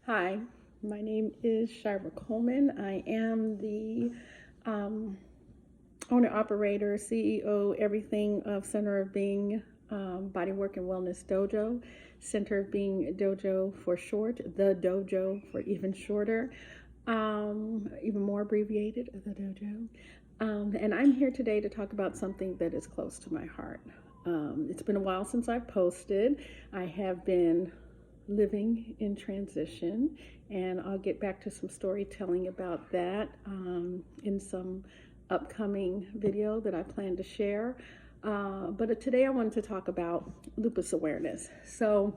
Hi, my name is Shira Coleman. I am the owner, operator, CEO, everything of Center of Being Bodywork and Wellness Dojo. Center of Being Dojo for short, the dojo for even shorter, even more abbreviated, the dojo. And I'm here today to talk about something that is close to my heart. It's been a while since I've posted. I have been living in transition, and I'll get back to some storytelling about that in some upcoming video that I plan to share. But today I wanted to talk about lupus awareness. So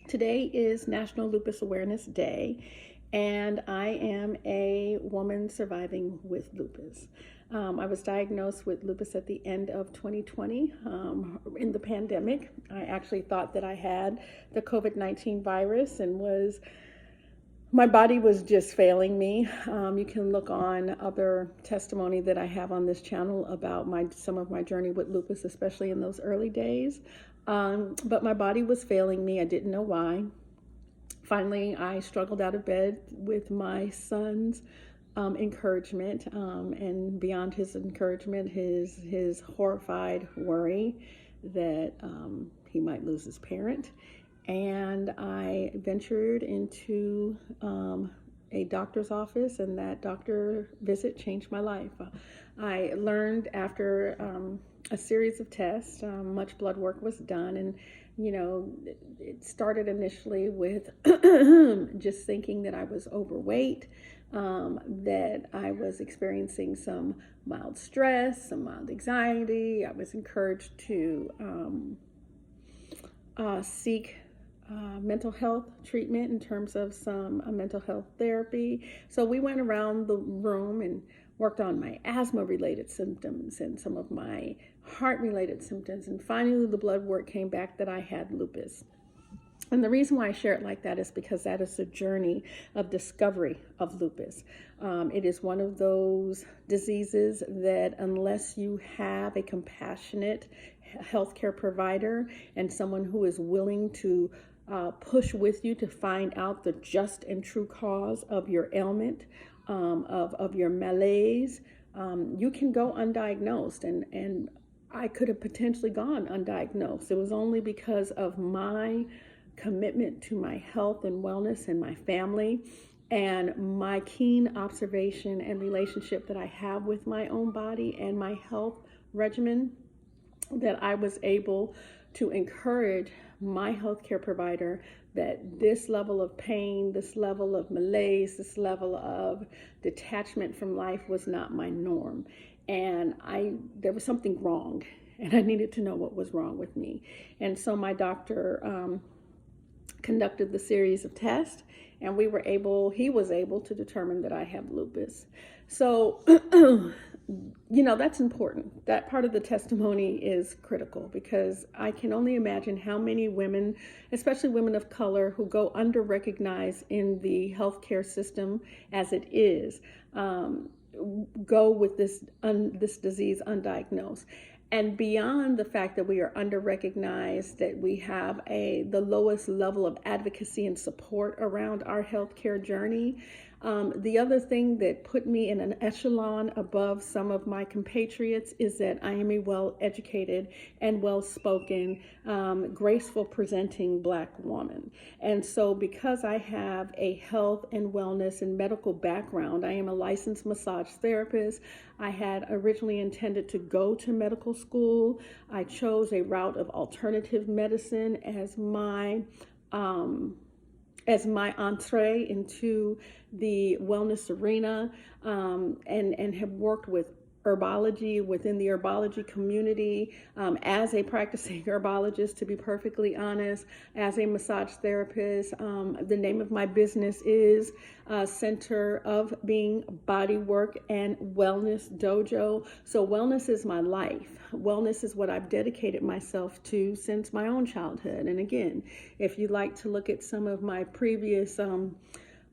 today is National Lupus Awareness Day, and I am a woman surviving with lupus. I was diagnosed with lupus at the end of 2020 in the pandemic. I actually thought that I had the COVID-19 virus and my body was just failing me. You can look on other testimony that I have on this channel about some of my journey with lupus, especially in those early days. But my body was failing me. I didn't know why. Finally, I struggled out of bed with my son's encouragement, and beyond his encouragement, his horrified worry that he might lose his parent. And I ventured into a doctor's office, and that doctor visit changed my life. I learned after a series of tests, much blood work was done, and it started initially with just thinking that I was overweight, that I was experiencing some mild stress, some mild anxiety. I was encouraged to seek mental health treatment in terms of some mental health therapy. So we went around the room and worked on my asthma-related symptoms and some of my heart-related symptoms. And finally, the blood work came back that I had lupus. And the reason why I share it like that is because that is a journey of discovery of lupus. It is one of those diseases that unless you have a compassionate healthcare provider and someone who is willing to push with you to find out the just and true cause of your ailment, of your malaise, you can go undiagnosed. And I could have potentially gone undiagnosed. It was only because of my commitment to my health and wellness and my family and my keen observation and relationship that I have with my own body and my health regimen that I was able to encourage my healthcare provider that this level of pain, this level of malaise, this level of detachment from life was not my norm. And there was something wrong, and I needed to know what was wrong with me. And so my doctor conducted the series of tests, and he was able to determine that I have lupus. So, that's important. That part of the testimony is critical because I can only imagine how many women, especially women of color, who go under-recognized in the healthcare system as it is, go with this disease undiagnosed. And beyond the fact that we are under-recognized, that we have the lowest level of advocacy and support around our healthcare journey, the other thing that put me in an echelon above some of my compatriots is that I am a well-educated and well-spoken, graceful presenting Black woman. And so because I have a health and wellness and medical background, I am a licensed massage therapist. I had originally intended to go to medical school. I chose a route of alternative medicine as my entree into the wellness arena, and have worked with herbology within the herbology community, as a practicing herbologist, to be perfectly honest, as a massage therapist. The name of my business is Center of Being Bodywork and Wellness Dojo. So wellness is my life. Wellness is what I've dedicated myself to since my own childhood. And again, if you'd like to look at some of my previous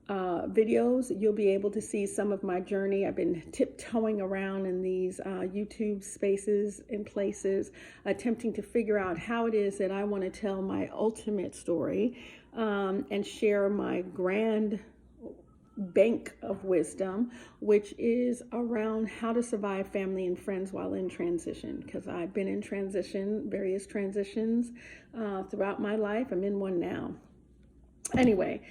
videos, you'll be able to see some of my journey. I've been tiptoeing around in these YouTube spaces and places, attempting to figure out how it is that I want to tell my ultimate story, and share my grand bank of wisdom, which is around how to survive family and friends while in transition. Because I've been in transition, various transitions throughout my life. I'm in one now. Anyway,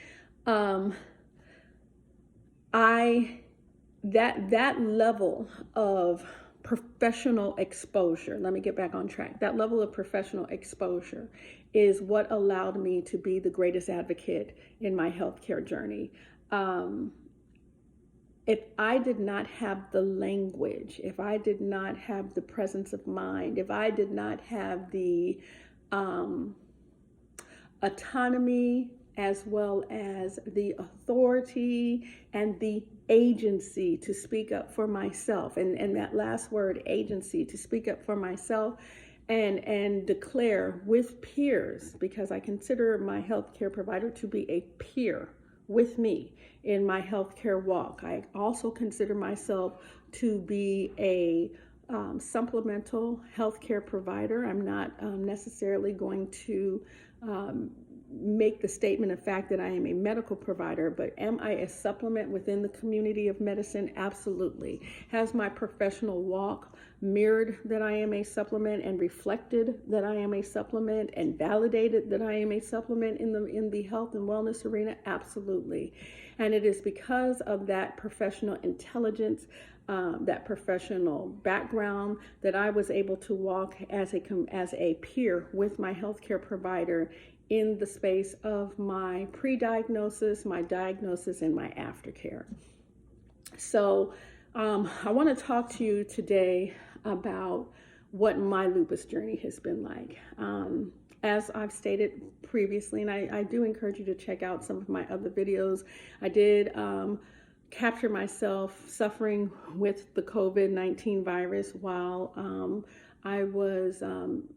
that level of professional exposure, let me get back on track. That level of professional exposure is what allowed me to be the greatest advocate in my healthcare journey. If I did not have the language, if I did not have the presence of mind, if I did not have the autonomy as well as the authority and the agency to speak up for myself, and that last word, agency, to speak up for myself and declare with peers, because I consider my healthcare provider to be a peer with me in my healthcare walk. I also consider myself to be a supplemental healthcare provider. I'm not necessarily going to make the statement of fact that I am a medical provider, but am I a supplement within the community of medicine? Absolutely. Has my professional walk mirrored that I am a supplement and reflected that I am a supplement and validated that I am a supplement in the health and wellness arena? Absolutely. And it is because of that professional intelligence, that professional background, that I was able to walk as a peer with my healthcare provider in the space of my pre-diagnosis, my diagnosis, and my aftercare. So I want to talk to you today about what my lupus journey has been like. As I've stated previously, and I do encourage you to check out some of my other videos, I did capture myself suffering with the COVID-19 virus while I was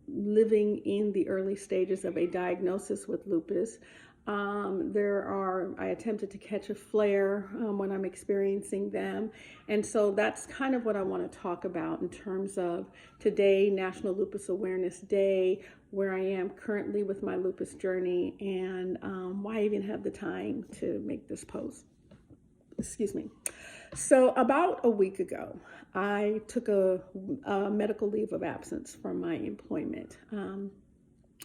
living in the early stages of a diagnosis with lupus. I attempted to catch a flare when I'm experiencing them. And so that's kind of what I want to talk about in terms of today, National Lupus Awareness Day, where I am currently with my lupus journey, and why I even have the time to make this post. Excuse me. So about a week ago, I took a medical leave of absence from my employment.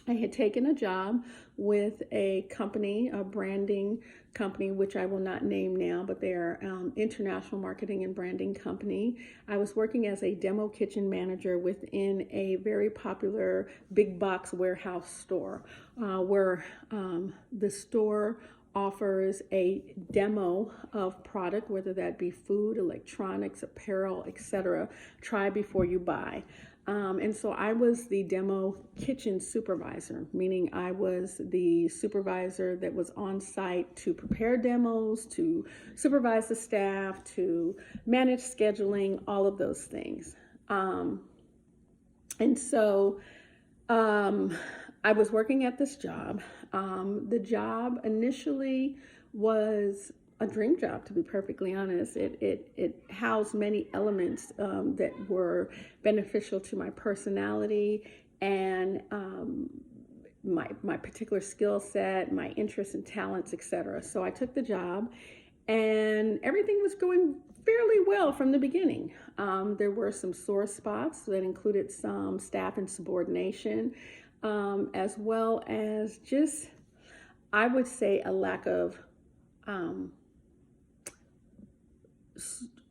I had taken a job with a company, a branding company, which I will not name now, but they are international marketing and branding company. I was working as a demo kitchen manager within a very popular big box warehouse store, where the store offers a demo of product, whether that be food, electronics, apparel, etc. Try before you buy. And so I was the demo kitchen supervisor, meaning I was the supervisor that was on site to prepare demos, to supervise the staff, to manage scheduling, all of those things. And so I was working at this job. The job initially was a dream job, to be perfectly honest. It housed many elements that were beneficial to my personality and my particular skill set, my interests and talents, etc. So I took the job, and everything was going fairly well from the beginning. There were some sore spots that included some staff insubordination, as well as just, I would say, a lack of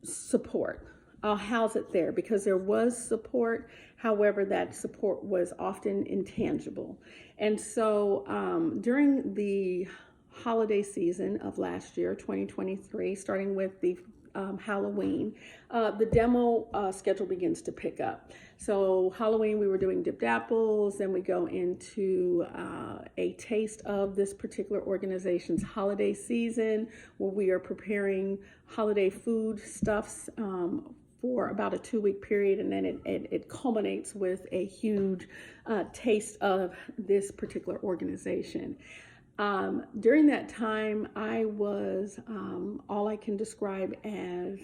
support. I'll house it there because there was support. However, that support was often intangible. And so during the holiday season of last year, 2023, starting with the Halloween, the demo schedule begins to pick up. So Halloween, we were doing dipped apples, then we go into a taste of this particular organization's holiday season, where we are preparing holiday food stuffs for about a 2-week period, and then it culminates with a huge taste of this particular organization. During that time, I was all I can describe as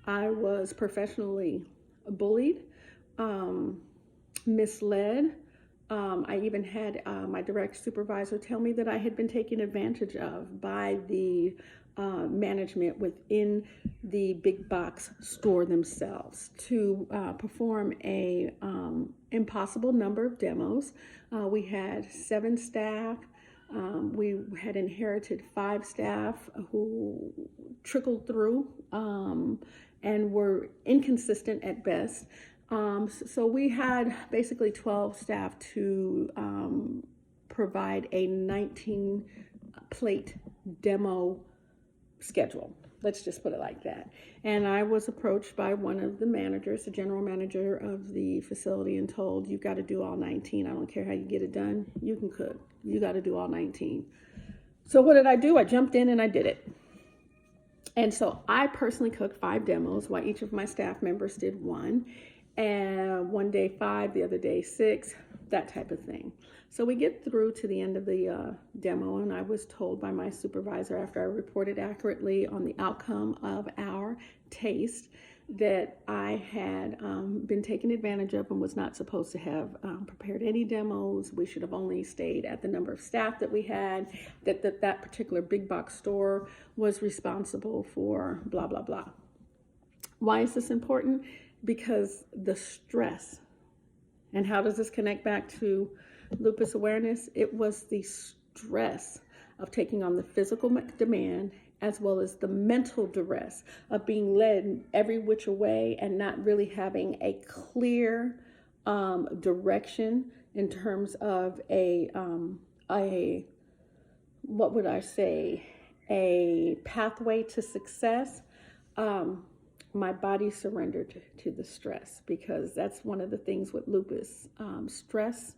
I was professionally bullied, misled. I even had my direct supervisor tell me that I had been taken advantage of by the management within the big box store themselves to perform a impossible number of demos. We had 7 staff. We had inherited 5 staff who trickled through and were inconsistent at best. So we had basically 12 staff to provide a 19 plate demo schedule. Let's just put it like that. And I was approached by one of the managers, the general manager of the facility, and told, you've got to do all 19. I don't care how you get it done. You can cook. You got to do all 19. So what did I do? I jumped in and I did it. And so I personally cooked 5 demos while each of my staff members did 1. And one day 5, the other day 6, that type of thing. So we get through to the end of the demo, and I was told by my supervisor after I reported accurately on the outcome of our taste that I had been taken advantage of and was not supposed to have prepared any demos. We should have only stayed at the number of staff that we had, that particular big box store was responsible for blah, blah, blah. Why is this important? Because the stress, and how does this connect back to lupus awareness? It was the stress of taking on the physical demand as well as the mental duress of being led every which way and not really having a clear direction in terms of a what would I say, a pathway to success. My body surrendered to the stress, because that's one of the things with lupus. Stress,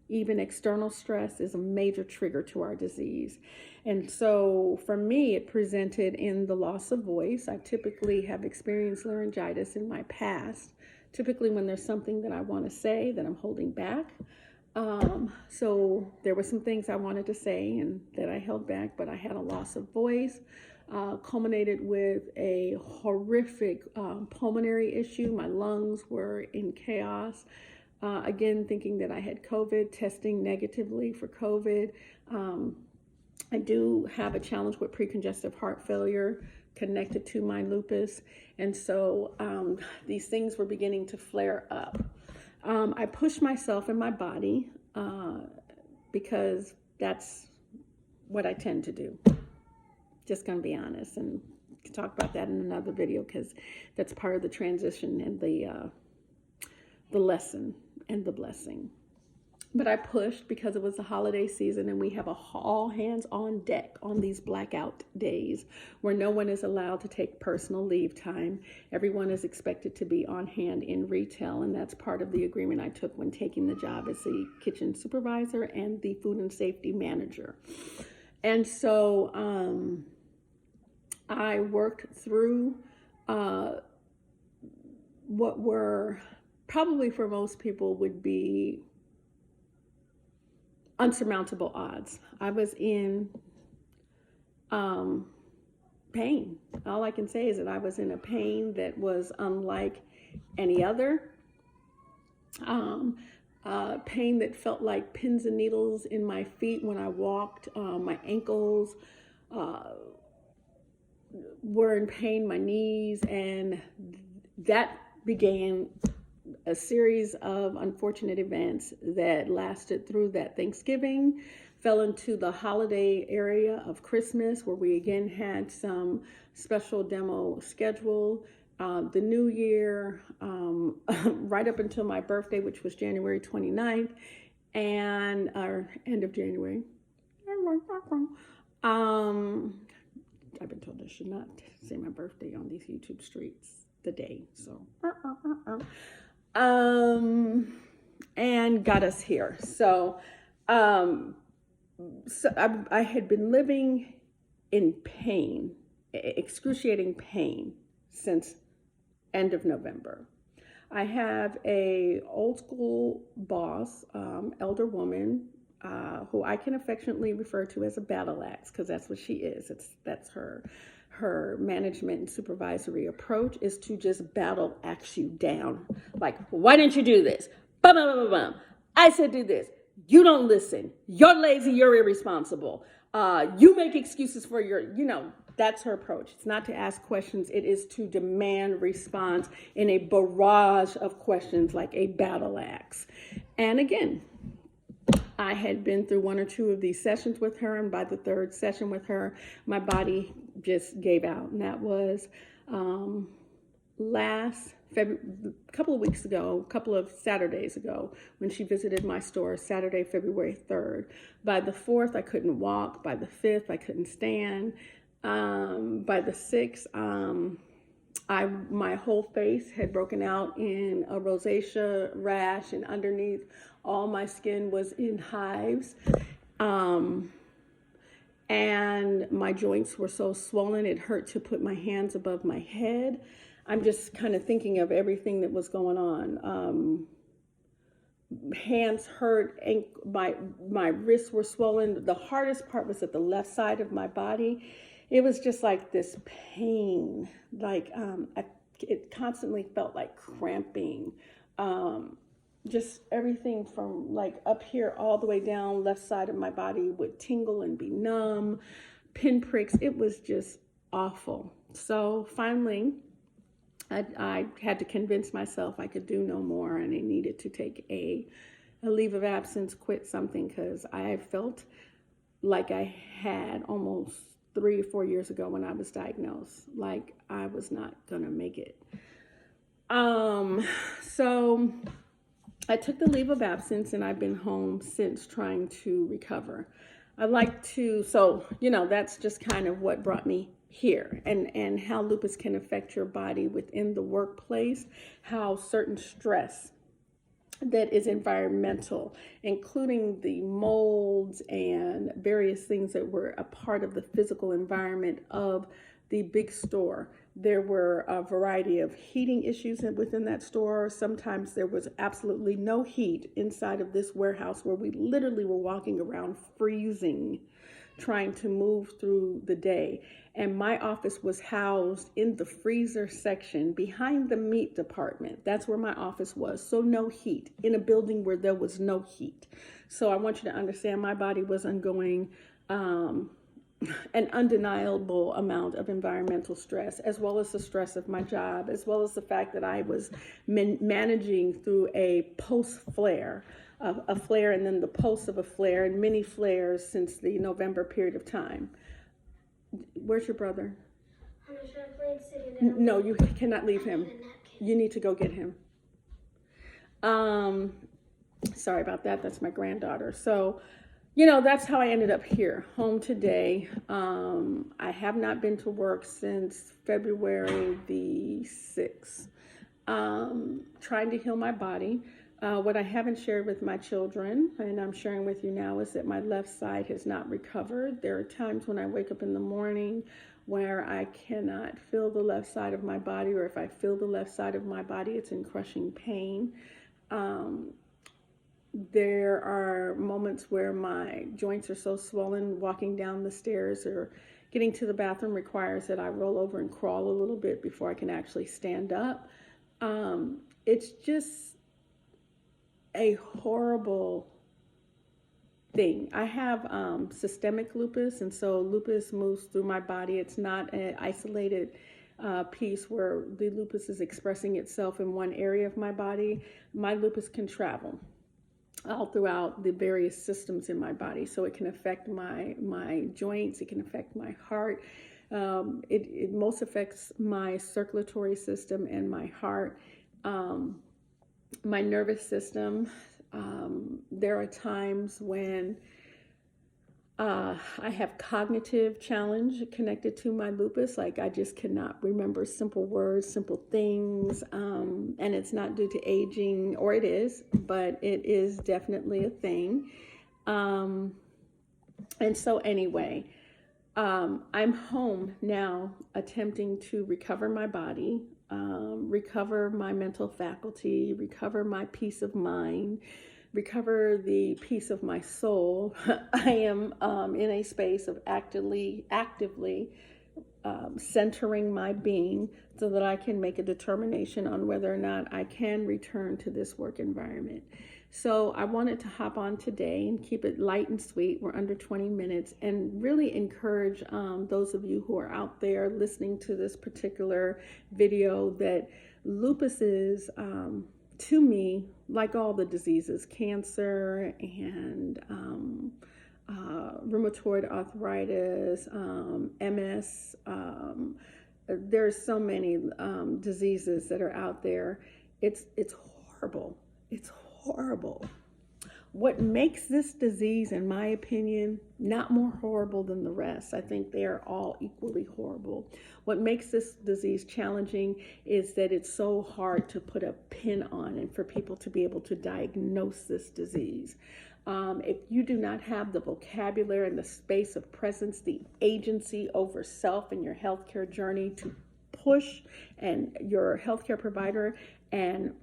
even external stress, is a major trigger to our disease. And so for me, it presented in the loss of voice. I typically have experienced laryngitis in my past, typically when there's something that I want to say that I'm holding back. So there were some things I wanted to say and that I held back, but I had a loss of voice. Culminated with a horrific pulmonary issue. My lungs were in chaos. Again, thinking that I had COVID, testing negatively for COVID. I do have a challenge with precongestive heart failure connected to my lupus. And so these things were beginning to flare up. I pushed myself in my body because that's what I tend to do. Just going to be honest, and talk about that in another video, because that's part of the transition and the lesson and the blessing. But I pushed because it was the holiday season, and we have all hands on deck on these blackout days where no one is allowed to take personal leave time. Everyone is expected to be on hand in retail, and that's part of the agreement I took when taking the job as the kitchen supervisor and the food and safety manager. And so I worked through what were probably for most people would be unsurmountable odds. I was in pain. All I can say is that I was in a pain that was unlike any other. Pain that felt like pins and needles in my feet when I walked. My ankles were in pain, my knees, and that began a series of unfortunate events that lasted through that Thanksgiving, fell into the holiday area of Christmas, where we again had some special demo schedule. The new year, right up until my birthday, which was January 29th, and our end of January. I've been told I should not say my birthday on these YouTube streets, the day, so. And got us here. So, I had been living in pain, excruciating pain, since end of November. I have a old school boss, elder woman, who I can affectionately refer to as a battle axe, because that's what she is. That's her management and supervisory approach, is to just battle axe you down. Like, why didn't you do this? Bum, bum, bum, bum. I said do this. You don't listen. You're lazy. You're irresponsible. You make excuses for that's her approach. It's not to ask questions. It is to demand response in a barrage of questions, like a battle axe. And again, I had been through one or two of these sessions with her, and by the third session with her, my body just gave out. And that was a couple of Saturdays ago, when she visited my store, Saturday, February 3rd. By the 4th, I couldn't walk. By the 5th, I couldn't stand. By the 6th, my whole face had broken out in a rosacea rash, and underneath all my skin was in hives. And my joints were so swollen, it hurt to put my hands above my head. I'm just kind of thinking of everything that was going on. Hands hurt, my wrists were swollen. The hardest part was at the left side of my body. It was just like this pain, like it constantly felt like cramping. Just everything from like up here all the way down, left side of my body would tingle and be numb, pinpricks. It was just awful. So finally, I had to convince myself I could do no more, and I needed to take a leave of absence, quit something, because I felt like I had almost 3 or 4 years ago when I was diagnosed, like I was not gonna make it. So I took the leave of absence, and I've been home since trying to recover. That's just kind of what brought me here, and how lupus can affect your body within the workplace, how certain stress that is environmental, including the molds and various things that were a part of the physical environment of the big store. There were a variety of heating issues within that store. Sometimes there was absolutely no heat inside of this warehouse, where we literally were walking around freezing, trying to move through the day. And my office was housed in the freezer section behind the meat department. That's where my office was. So no heat in a building where there was no heat. So I want you to understand, my body was undergoing an undeniable amount of environmental stress, as well as the stress of my job, as well as the fact that I was managing through a post-flare, a flare, and then the post of a flare, and many flares since the November period of time. Where's your brother? I'm not sure if he's sitting down. No, you cannot leave him. You need to go get him. Sorry about that. That's my granddaughter. So, that's how I ended up here, home today. I have not been to work since February the 6th. Trying to heal my body. What I haven't shared with my children, and I'm sharing with you now, is that my left side has not recovered. There are times when I wake up in the morning where I cannot feel the left side of my body, or if I feel the left side of my body, it's in crushing pain. There are moments where my joints are so swollen, walking down the stairs or getting to the bathroom requires that I roll over and crawl a little bit before I can actually stand up. It's just a horrible thing. I have systemic lupus, and so lupus moves through my body. It's not an isolated piece where the lupus is expressing itself in one area of my body. My lupus can travel all throughout the various systems in my body, so it can affect my joints, it can affect my heart. It most affects my circulatory system and my heart. My nervous system. There are times when I have cognitive challenge connected to my lupus, like I just cannot remember simple words, simple things, and it's not due to aging, or it is, but it is definitely a thing. And so anyway, I'm home now attempting to recover my body, recover my mental faculty, recover my peace of mind, recover the peace of my soul, I am in a space of actively centering my being so that I can make a determination on whether or not I can return to this work environment. So I wanted to hop on today and keep it light and sweet. We're under 20 minutes, and really encourage those of you who are out there listening to this particular video that lupus is, to me, like all the diseases, cancer and rheumatoid arthritis, MS. There's so many diseases that are out there. It's horrible. It's horrible. What makes this disease, in my opinion, not more horrible than the rest, I think they are all equally horrible. What makes this disease challenging is that it's so hard to put a pin on and for people to be able to diagnose this disease. If you do not have the vocabulary and the space of presence, the agency over self in your healthcare journey to push and your healthcare provider and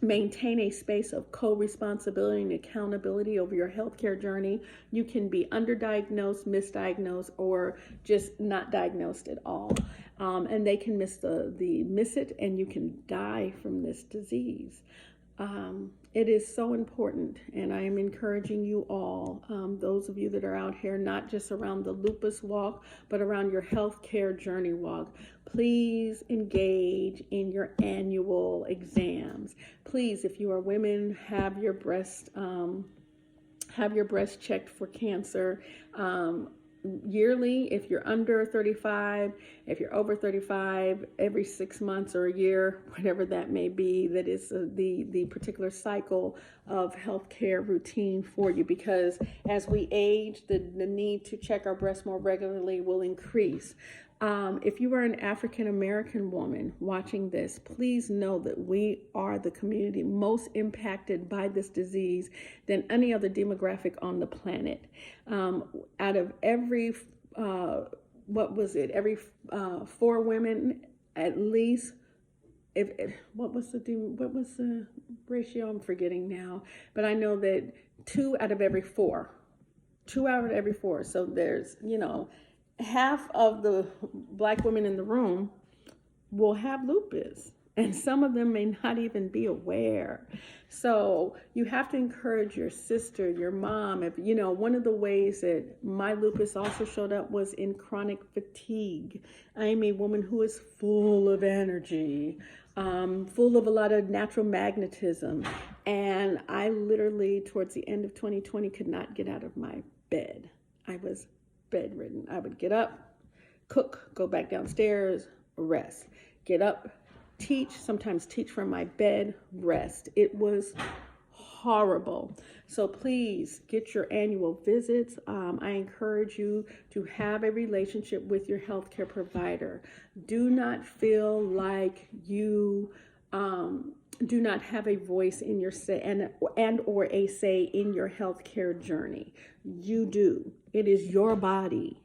maintain a space of co-responsibility and accountability over your healthcare journey, you can be underdiagnosed, misdiagnosed, or just not diagnosed at all. And they can miss it, and you can die from this disease. It is so important, and I am encouraging you all, those of you that are out here, not just around the lupus walk, but around your healthcare journey walk. Please engage in your annual exams. Please, if you are women, have your breast checked for cancer. Yearly, if you're under 35, if you're over 35, every 6 months or a year, whatever that may be, that is the particular cycle of healthcare routine for you. Because as we age, the need to check our breasts more regularly will increase. If you are an African American woman watching this, please know that we are the community most impacted by this disease than any other demographic on the planet. Out of every, every 4 women, at least, what was the ratio? I'm forgetting now, but I know that 2 out of every 4. So there's, half of the Black women in the room will have lupus, and some of them may not even be aware. So you have to encourage your sister, your mom. If one of the ways that my lupus also showed up was in chronic fatigue. I am a woman who is full of energy, full of a lot of natural magnetism, and I literally, towards the end of 2020, could not get out of my bed. I was bedridden. I would get up, cook, go back downstairs, rest, get up, sometimes teach from my bed, rest. It was horrible. So please get your annual visits. I encourage you to have a relationship with your healthcare provider. Do not feel like you do not have a voice in your say and or a say in your healthcare journey. You do. It is your body.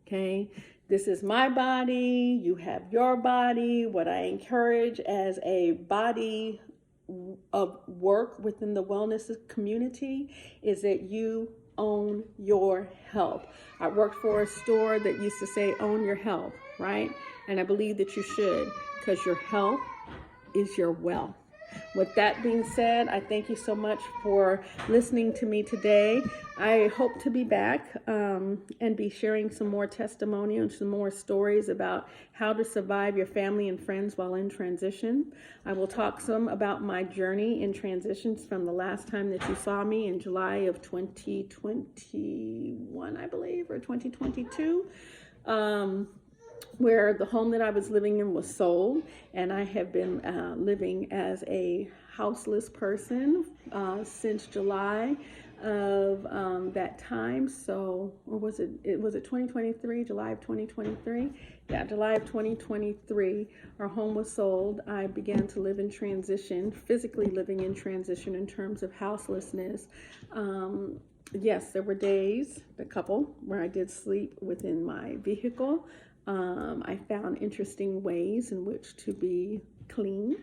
Okay? This is my body. You have your body. What I encourage as a body of work within the wellness community is that you own your health. I worked for a store that used to say, own your health, right? And I believe that you should, because your health is your wealth. With that being said, I thank you so much for listening to me today. I hope to be back and be sharing some more testimony and some more stories about how to survive your family and friends while in transition. I will talk some about my journey in transitions from the last time that you saw me in July of 2021, I believe, or 2022. Where the home that I was living in was sold, and I have been living as a houseless person since July of that time. So, or was it 2023, July of 2023? Yeah, July of 2023, our home was sold. I began to live in transition, physically living in transition in terms of houselessness. Yes, there were days, a couple, where I did sleep within my vehicle. I found interesting ways in which to be clean.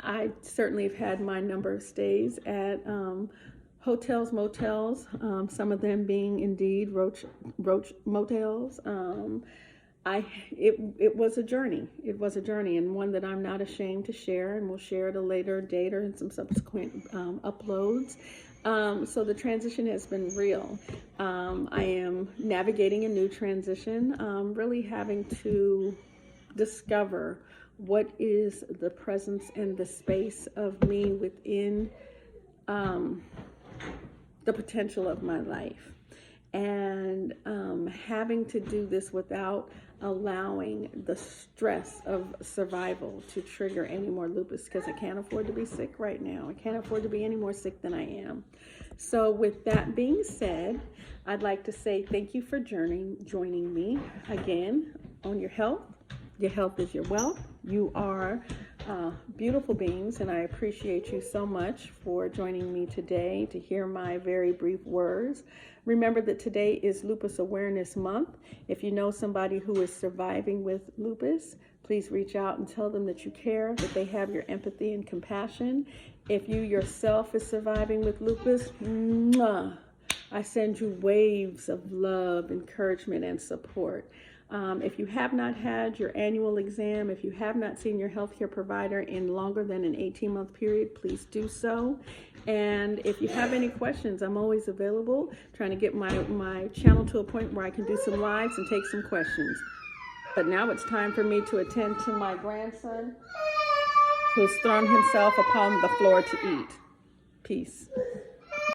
I certainly have had my number of stays at hotels, motels, some of them being indeed roach motels. It was a journey. It was a journey, and one that I'm not ashamed to share, and we'll share at a later date or in some subsequent uploads. So the transition has been real. I am navigating a new transition, really having to discover what is the presence and the space of me within the potential of my life. And having to do this without allowing the stress of survival to trigger any more lupus, because I can't afford to be sick right now. I can't afford to be any more sick than I am. So with that being said, I'd like to say thank you for joining me again on your health. Your health is your wealth. You are beautiful beings, and I appreciate you so much for joining me today to hear my very brief words. Remember that today is Lupus Awareness Month. If you know somebody who is surviving with lupus, please reach out and tell them that you care, that they have your empathy and compassion. If you yourself is surviving with lupus, I send you waves of love, encouragement, and support. If you have not had your annual exam, if you have not seen your healthcare provider in longer than an 18-month period, please do so. And if you have any questions, I'm always available, trying to get my channel to a point where I can do some lives and take some questions. But now it's time for me to attend to my grandson, who's thrown himself upon the floor to eat. Peace.